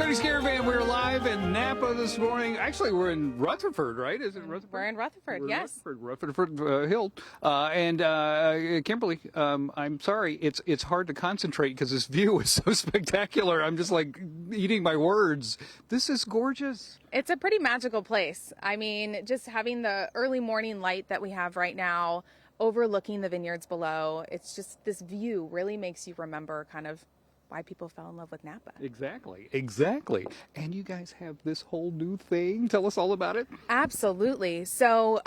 Cody's Caravan. We're live in Napa this morning. Actually, we're in Rutherford, right? Is it Rutherford? We're in Rutherford, yes. Rutherford Hill. Kimberly, I'm sorry. It's hard to concentrate because this view is so spectacular. I'm just like eating my words. This is gorgeous. It's a pretty magical place. I mean, just having the early morning light that we have right now, overlooking the vineyards below, it's just this view really makes you remember kind of why people fell in love with Napa. Exactly. And you guys have this whole new thing. Tell us all about it. Absolutely. So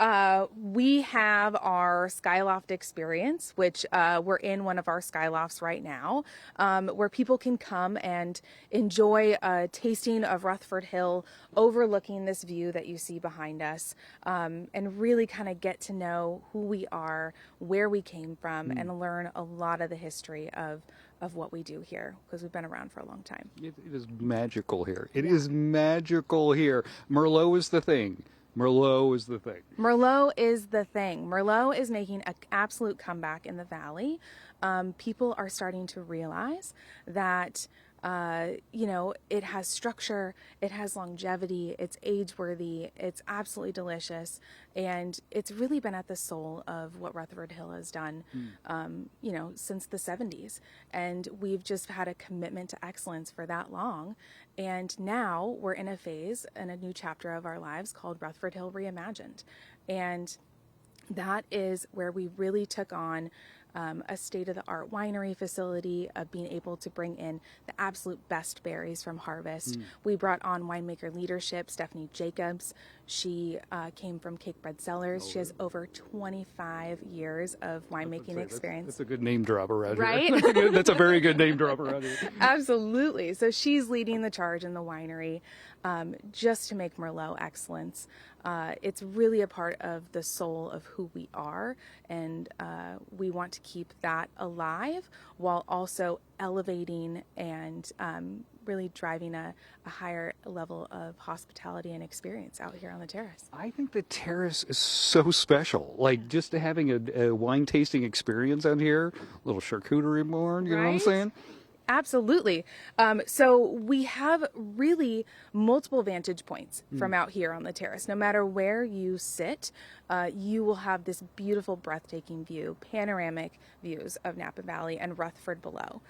we have our Skyloft Experience, which we're in one of our Skylofts right now, where people can come and enjoy a tasting of Rutherford Hill overlooking this view that you see behind us, and really kind of get to know who we are, where we came from, and learn a lot of the history of what we do here, because we've been around for a long time. It is magical here. It is magical here. Merlot is the thing. Merlot is the thing. Merlot is making an absolute comeback in the valley. People are starting to realize that it has structure, it has longevity, it's age-worthy, it's absolutely delicious, and it's really been at the soul of what Rutherford Hill has done, since the 70s. And we've just had a commitment to excellence for that long. And now we're in a phase and a new chapter of our lives called Rutherford Hill Reimagined. And that is where we really took on a state-of-the-art winery facility, of being able to bring in the absolute best berries from harvest. We brought on winemaker leadership, Stephanie Jacobs. She came from Cakebread Cellars. She has over 25 years of winemaking experience. That's a good name drop around here. Right? That's a very good name drop around here. Absolutely. So she's leading the charge in the winery, just to make Merlot excellence. It's really a part of the soul of who we are, and we want to keep that alive while also elevating and really driving a higher level of hospitality and experience out here on the terrace. I think the terrace is so special. Like, just having a wine tasting experience out here, a little charcuterie board, you know what I'm saying? Absolutely. So we have really multiple vantage points from out here on the terrace. No matter where you sit, you will have this beautiful, breathtaking view, panoramic views of Napa Valley and Rutherford below.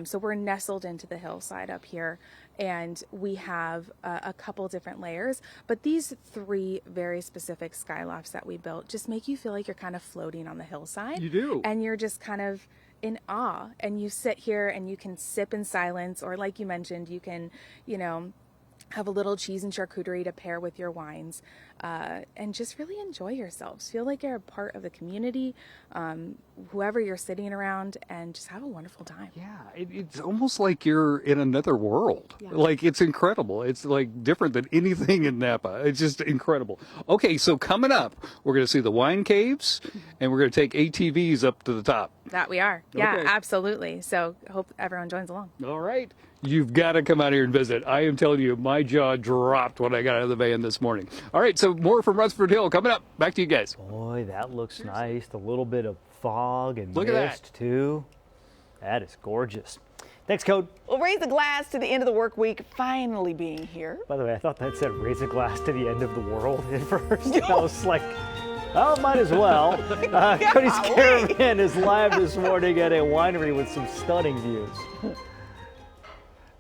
So we're nestled into the hillside up here, and we have a couple different layers. But these three very specific skylofts that we built just make you feel like you're kind of floating on the hillside. You do. And you're just kind of in awe, and you sit here and you can sip in silence, or like you mentioned, you can, have a little cheese and charcuterie to pair with your wines, and just really enjoy yourselves. Feel like you're a part of the community, whoever you're sitting around, and just have a wonderful time. Yeah, it's almost like you're in another world. Yeah. Like, it's incredible. It's like different than anything in Napa. It's just incredible. Okay, so coming up, we're going to see the wine caves, and we're going to take ATVs up to the top. That we are. Yeah, Okay. Absolutely. So hope everyone joins along. All right. You've got to come out here and visit. I am telling you, my jaw dropped when I got out of the van this morning. All right, so more from Rutherford Hill coming up. Back to you guys. Boy, that looks nice. A little bit of fog and Look at mist, that. too. That is gorgeous. Thanks, Code. We'll raise a glass to the end of the work week finally being here. By the way, I thought that said raise a glass to the end of the world at first. I was like, oh, might as well. Cody's Caravan is live this morning at a winery with some stunning views.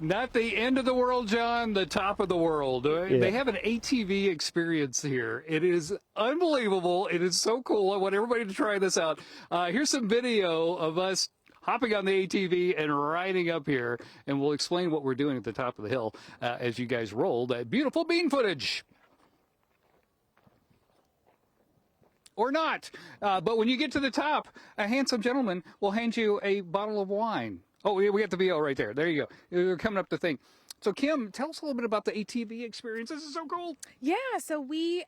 Not the end of the world, John, the top of the world. Yeah. They have an ATV experience here. It is unbelievable. It is so cool. I want everybody to try this out. Here's some video of us hopping on the ATV and riding up here, and we'll explain what we're doing at the top of the hill as you guys roll that beautiful bean footage. Or not. But when you get to the top, a handsome gentleman will hand you a bottle of wine. Oh, we got the VO right there. There you go. They're coming up the thing. So, Kim, tell us a little bit about the ATV experience. This is so cool. Yeah, so we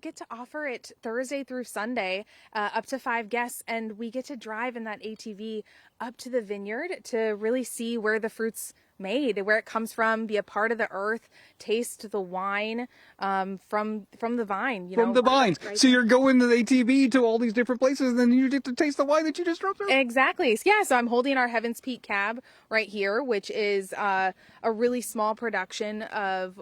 get to offer it Thursday through Sunday, up to 5 guests, and we get to drive in that ATV up to the vineyard to really see where the fruits made, where it comes from, be a part of the earth, taste the wine from the vine. From the vines. Right. So you're going to the ATV to all these different places, and then you get to taste the wine that you just drove through? Exactly. Yeah, so I'm holding our Heaven's Peak cab right here, which is a really small production of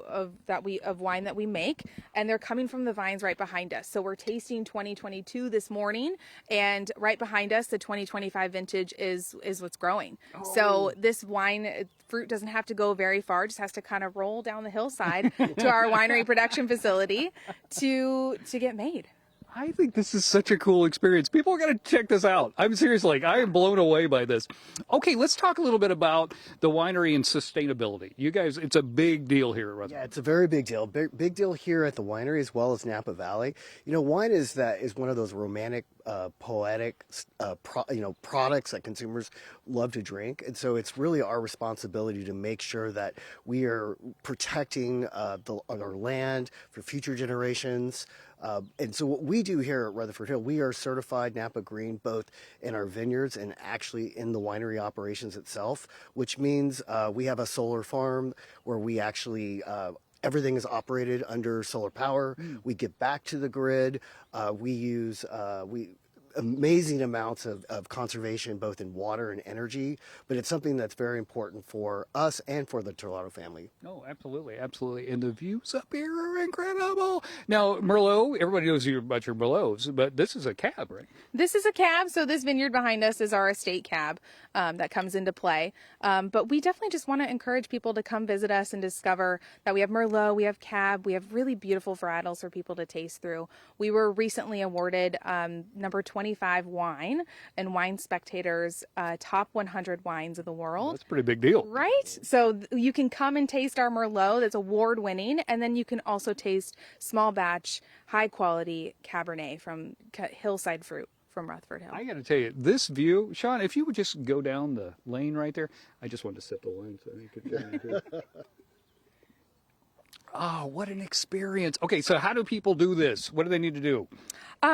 wine that we make, and they're coming from the vines right behind us. So we're tasting 2022 this morning, and right behind us, the 2025 vintage is what's growing. So this wine fruit doesn't have to go very far; it just has to kind of roll down the hillside to our winery production facility to get made. I think this is such a cool experience. People got to check this out. I'm seriously, I am blown away by this. Okay, let's talk a little bit about the winery and sustainability. You guys, it's a big deal here at Rutherford. Yeah, it's a very big deal. Big deal here at the winery as well as Napa Valley. You know, wine is one of those romantic, poetic, products that consumers love to drink, and so it's really our responsibility to make sure that we are protecting our land for future generations. And so what we do here at Rutherford Hill, we are certified Napa Green, both in our vineyards and actually in the winery operations itself, which means we have a solar farm where we actually everything is operated under solar power. We get back to the grid. We use amazing amounts of conservation, both in water and energy, but it's something that's very important for us and for the Torlado family. Oh, absolutely, absolutely. And the views up here are incredible. Now, Merlot, everybody knows about your Merlots, but this is a cab, right? This is a cab, so this vineyard behind us is our estate cab that comes into play. But we definitely just want to encourage people to come visit us and discover that we have Merlot, we have cab, we have really beautiful varietals for people to taste through. We were recently awarded number 25 wine and Wine Spectator's top 100 wines of the world. That's a pretty big deal. Right? So you can come and taste our Merlot that's award winning, and then you can also taste small batch, high quality Cabernet from Hillside Fruit from Rutherford Hill. I got to tell you, this view, Sean, if you would just go down the lane right there, I just wanted to sip the wine so you could get into it. Oh, what an experience. Okay, so how do people do this? What do they need to do?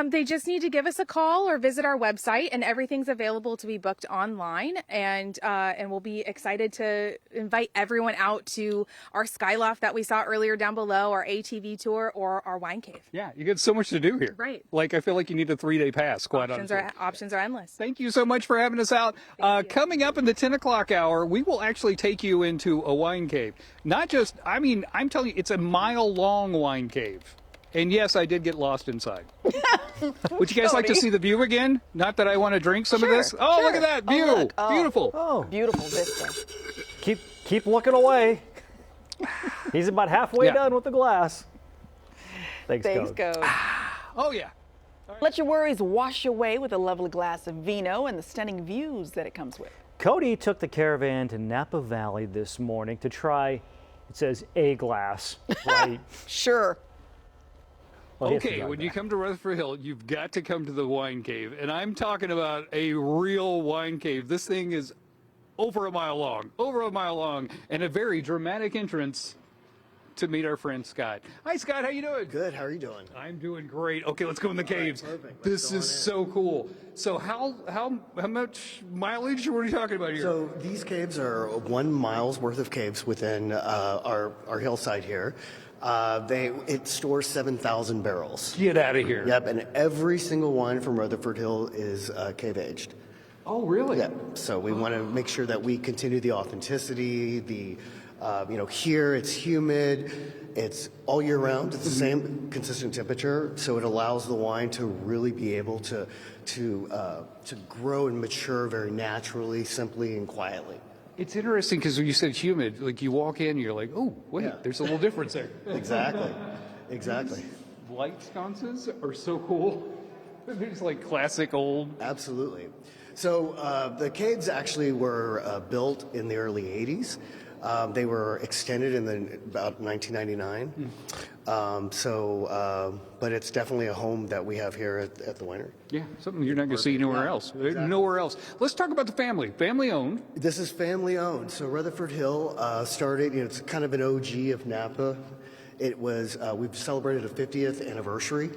They just need to give us a call or visit our website, and everything's available to be booked online. And we'll be excited to invite everyone out to our Skyloft that we saw earlier down below, our ATV tour, or our wine cave. Yeah, you get so much to do here. Right. Like, I feel like you need a 3-day pass, quite honestly. Options are endless. Thank you so much for having us out. Coming up in the 10 o'clock hour, we will actually take you into a wine cave. Not just, I'm telling you, it's a mile-long wine cave. And yes, I did get lost inside. Would you guys like to see the view again? Not that I want to drink some of this. Oh, sure. Look at that view. Oh, look. Oh. Beautiful. Oh, Beautiful vista. keep looking away. He's about halfway done with the glass. Thanks, Cody. Oh, yeah. Let your worries wash away with a lovely glass of vino and the stunning views that it comes with. Cody took the Caravan to Napa Valley this morning to try, it says, a glass, right? Sure. Well, Okay, when you come to Rutherford Hill, you've got to come to the wine cave. And I'm talking about a real wine cave. This thing is over a mile long, and a very dramatic entrance to meet our friend Scott. Hi, Scott. How you doing? Good. How are you doing? I'm doing great. Okay, let's go in the caves. perfect. This is so cool. So how much mileage are we talking about here? So these caves are 1 mile's worth of caves within our hillside here. It stores 7,000 barrels. Get out of here. Yep, and every single wine from Rutherford Hill is cave aged. Oh, really? Yeah. So we want to make sure that we continue the authenticity. Here it's humid. It's all year round. It's the same consistent temperature, so it allows the wine to really be able to grow and mature very naturally, simply, and quietly. It's interesting because when you said humid, like you walk in, you're like, oh, wait, Yeah. there's a little difference there. Exactly. Light sconces are so cool. There's like classic old. Absolutely. So the caves actually were built in the early 80s. They were extended in about 1999. But it's definitely a home that we have here at the winery. Yeah, something you're not going to see anywhere else. Exactly. Nowhere else. Let's talk about the family. Family owned. This is family owned. So Rutherford Hill started, it's kind of an OG of Napa. It was, we've celebrated a 50th anniversary.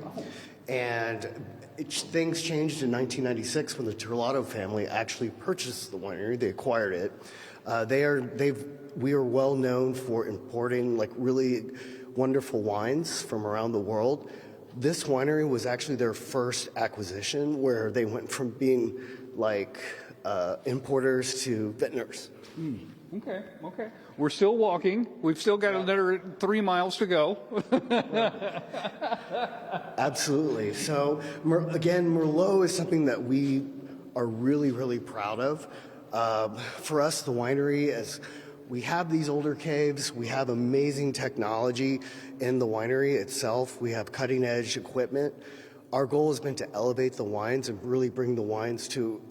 And things changed in 1996 when the Terlato family actually purchased the winery. They acquired it. We are well known for importing like really wonderful wines from around the world. This winery was actually their first acquisition, where they went from being like importers to vintners. Okay, okay. We're still walking. We've still got another 3 miles to go. Absolutely. So again, Merlot is something that we are really, really proud of. For us, the winery, as we have these older caves, we have amazing technology in the winery itself. We have cutting edge equipment. Our goal has been to elevate the wines and really bring the wines to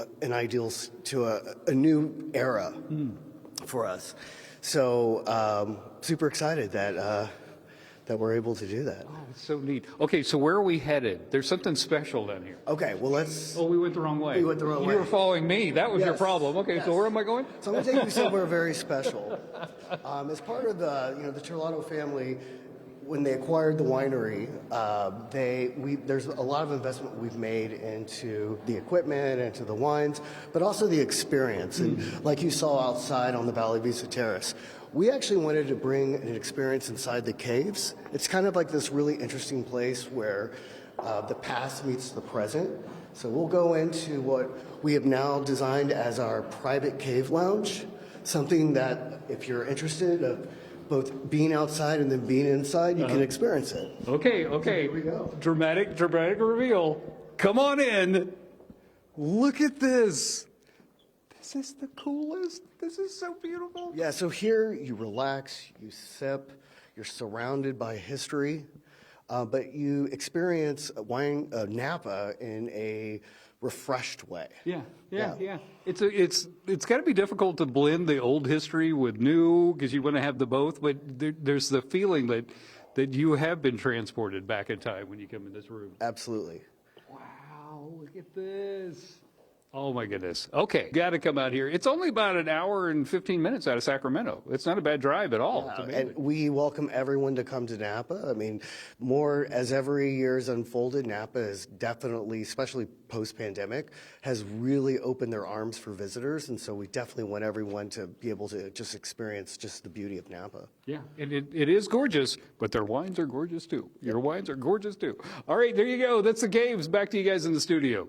a new era for us. So super excited that we're able to do that. Oh, it's so neat. Okay, so where are we headed? There's something special down here. Okay, well let's. Oh, we went the wrong way. We went the wrong way. You were following me. That was your Yes. problem. Okay, Yes. so where am I going? So I'm going to take you somewhere very special. As part of the Terlato family, when they acquired the winery, there's a lot of investment we've made into the equipment, into the wines, but also the experience. And like you saw outside on the Valley Vista Terrace, we actually wanted to bring an experience inside the caves. It's kind of like this really interesting place where the past meets the present. So we'll go into what we have now designed as our private cave lounge, something that if you're interested of both being outside and then being inside, you can experience it. Okay. Here we go. Dramatic reveal. Come on in. Look at this. This is the coolest. This is so beautiful. Yeah, so here you relax, you sip, you're surrounded by history, but you experience Napa in a refreshed way. Yeah. It's got to be difficult to blend the old history with new, because you want to have the both. But there's the feeling that you have been transported back in time when you come in this room. Absolutely. Wow! Look at this. Oh my goodness. Okay, got to come out here. It's only about an hour and 15 minutes out of Sacramento. It's not a bad drive at all. It's amazing. And we welcome everyone to come to Napa. I mean, more as every year's unfolded, Napa is definitely, especially post-pandemic, has really opened their arms for visitors. And so we definitely want everyone to be able to just experience just the beauty of Napa. Yeah, and it is gorgeous, but their wines are gorgeous too. Your wines are gorgeous too. All right, there you go. That's the caves. Back to you guys in the studio.